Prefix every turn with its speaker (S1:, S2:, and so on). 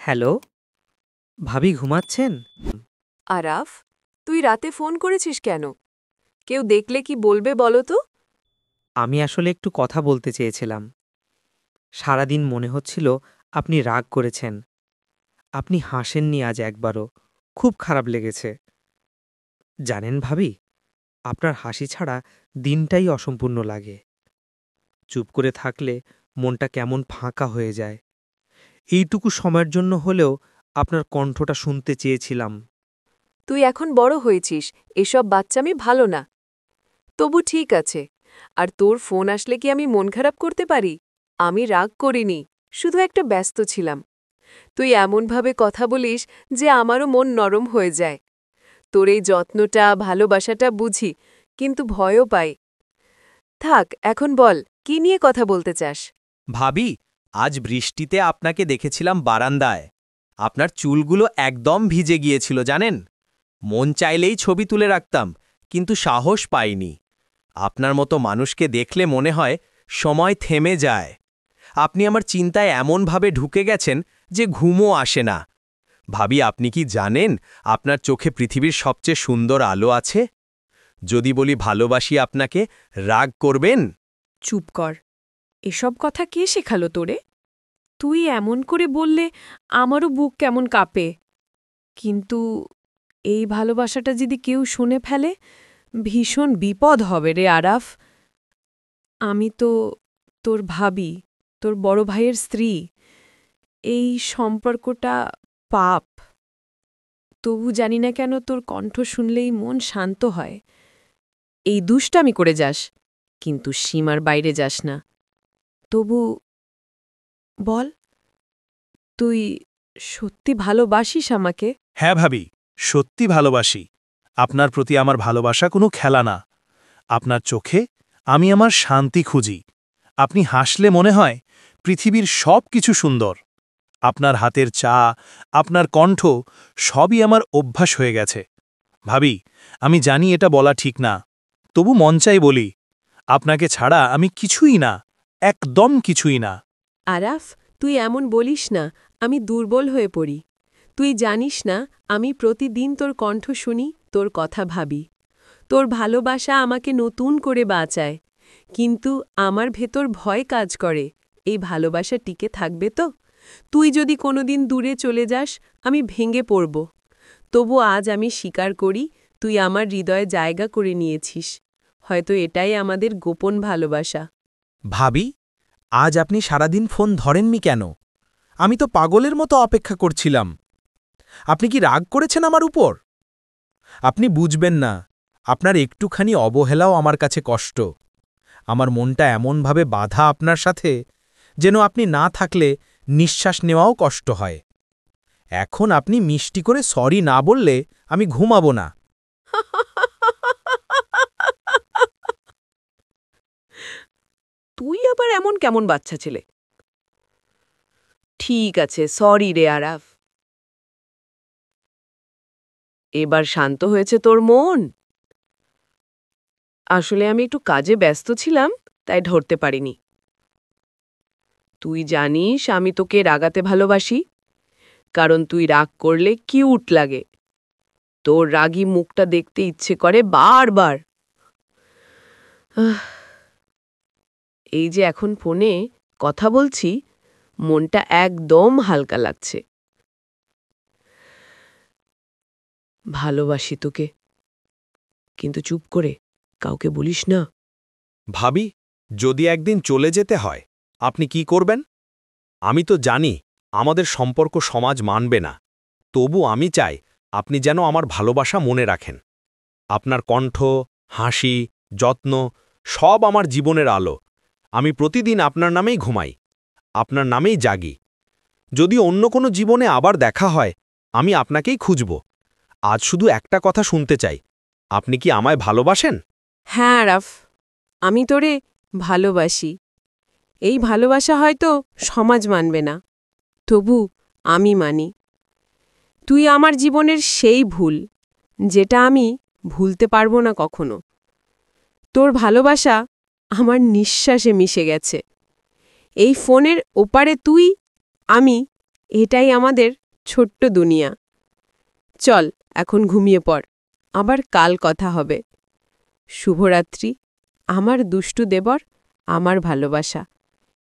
S1: Hello, ভাবি ঘুমাচ্ছেন?
S2: আরাফ, তুই রাতে ফোন করেছিস কেন? কেউ দেখলে কি বলবে বলো তো?
S1: আমি আসলে একটু কথা বলতে চেয়েছিলাম। সারাদিন মনে হচ্ছিল আপনি রাগ করেছেন। আপনি হাসেননি আজ একবারও। খুব খারাপ লেগেছে। জানেন ভাবি, আপনার হাসি ছাড়া দিনটাই অসম্পূর্ণ লাগে। চুপ করে থাকলে মনটা কেমন ফাঁকা হয়ে যায়। এইটুকু সময়ের জন্য হলেও আপনার কণ্ঠটা শুনতে চেয়েছিলাম।
S2: তুই এখন বড় হয়েছিস, এসব বাচ্চামি ভালো না। তবু ঠিক আছে। আর তোর ফোন আসলে কি আমি মন খারাপ করতে পারি? আমি রাগ করিনি, শুধু একটা ব্যস্ত ছিলাম। তুই এমনভাবে কথা বলিস যে আমারও মন নরম হয়ে যায়। তোর এই যত্নটা, ভালোবাসাটা বুঝি, কিন্তু ভয়ও পাই। থাক, এখন বল, কি নিয়ে কথা বলতে চাস?
S3: ভাবি, আজ বৃষ্টিতে আপনাকে দেখেছিলাম বারান্দায়। আপনার চুলগুলো একদম ভিজে গিয়েছিল জানেন। মন চাইলেই ছবি তুলে রাখতাম, কিন্তু সাহস পাইনি। আপনার মতো মানুষকে দেখলে মনে হয় সময় থেমে যায়। আপনি আমার চিন্তায় এমনভাবে ঢুকে গেছেন যে ঘুমও আসে না। ভাবি, আপনি কি জানেন আপনার চোখে পৃথিবীর সবচেয়ে সুন্দর আলো আছে? যদি বলি ভালোবাসি আপনাকে, রাগ করবেন?
S4: চুপ কর। এসব কথা কে শেখালো তোরে? তুই এমন করে বললে আমারও বুক কেমন কাঁপে। কিন্তু এই ভালোবাসাটা যদি কেউ শুনে ফেলে, ভীষণ বিপদ হবে রে আরাফ। আমি তো তোর ভাবি, তোর বড় ভাইয়ের স্ত্রী। এই সম্পর্কটা পাপ। তবু জানি না কেন তোর কণ্ঠ শুনলেই মন শান্ত হয়। এই দুষ্টামি করে যাস, কিন্তু সীমার বাইরে যাস না। তবু বল, তুই সত্যি ভালোবাসিস আমাকে?
S5: হ্যাঁ ভাবি, সত্যি ভালোবাসি। আপনার প্রতি আমার ভালোবাসা কোনো খেলা না। আপনার চোখে আমি আমার শান্তি খুঁজি। আপনি হাসলে মনে হয় পৃথিবীর সব কিছু সুন্দর। আপনার হাতের চা, আপনার কণ্ঠ, সবই আমার অভ্যাস হয়ে গেছে। ভাবি, আমি জানি এটা বলা ঠিক না, তবু মন চাই বলি, আপনাকে ছাড়া আমি কিছুই না, একদম কিছুই না।
S4: আরাফ, তুই এমন বলিস না, আমি দুর্বল হয়ে পড়ি। তুই জানিস না, আমি প্রতিদিন তোর কণ্ঠ শুনি, তোর কথা ভাবি। তোর ভালোবাসা আমাকে নতুন করে বাঁচায়। কিন্তু আমার ভেতর ভয় কাজ করে, এই ভালোবাসা টিকে থাকবে তো? তুই যদি কোনোদিন দূরে চলে যাস, আমি ভেঙে পড়ব। তবু আজ আমি স্বীকার করি, তুই আমার হৃদয়ে জায়গা করে নিয়েছিস। হয়তো এটাই আমাদের গোপন ভালোবাসা।
S3: ভাবি, আজ আপনি সারাদিন ফোন ধরেননি কেন? আমি তো পাগলের মতো অপেক্ষা করছিলাম। আপনি কি রাগ করেছেন আমার উপর? আপনি বুঝবেন না, আপনার একটুখানি অবহেলাও আমার কাছে কষ্ট। আমার মনটা এমনভাবে বাঁধা আপনার সাথে, যেন আপনি না থাকলে নিঃশ্বাস নেওয়াও কষ্ট হয়। এখন আপনি মিষ্টি করে সরি না বললে আমি ঘুমাবো না।
S2: তুই আবার এমন কেমন বাচ্চা ছেলে? ঠিক আছে, সরি রে আরাফ। এবার শান্ত হয়েছে তোর মন? আসলে আমি একটু কাজে ব্যস্ত ছিলাম, তাই ধরতে পারিনি। তুই জানিস আমি তোকে রাগাতে ভালোবাসি, কারণ তুই রাগ করলে কিউট লাগে। তোর রাগী মুখটা দেখতে ইচ্ছে করে বারবার। আহ, এই যে এখন ফোনে কথা বলছি, মনটা একদম হালকা লাগছে। ভালোবাসি তোকে, কিন্তু চুপ করে কাউকে বলিস না।
S3: ভাবি, যদি একদিন চলে যেতে হয়, আপনি কি করবেন? আমি তো জানি আমাদের সম্পর্ক সমাজ মানবে না। তবু আমি চাই আপনি যেন আমার ভালোবাসা মনে রাখেন। আপনার কণ্ঠ, হাসি, যত্ন সব আমার জীবনের আলো। আমি প্রতিদিন আপনার নামেই ঘুমাই, আপনার নামেই জাগি। যদি অন্য কোনো জীবনে আবার দেখা হয়, আমি আপনাকেই খুঁজব। আজ শুধু একটা কথা শুনতে চাই, আপনি কি আমায় ভালোবাসেন?
S4: হ্যাঁ আরাফ, আমি তোরে ভালোবাসি। এই ভালোবাসা হয়তো সমাজ মানবে না, তবু আমি মানি। তুই আমার জীবনের সেই ভুল, যেটা আমি ভুলতে পারবো না কখনো। তোর ভালোবাসা আমার নিঃশ্বাসে মিশে গেছে। এই ফোনের ওপারে তুই, আমি
S2: এটাই আমাদের ছোট্ট দুনিয়া। চল এখন ঘুমিয়ে পড়, আবার কাল কথা হবে। শুভরাত্রি, আমার দুষ্টু দেবর, আমার ভালোবাসা।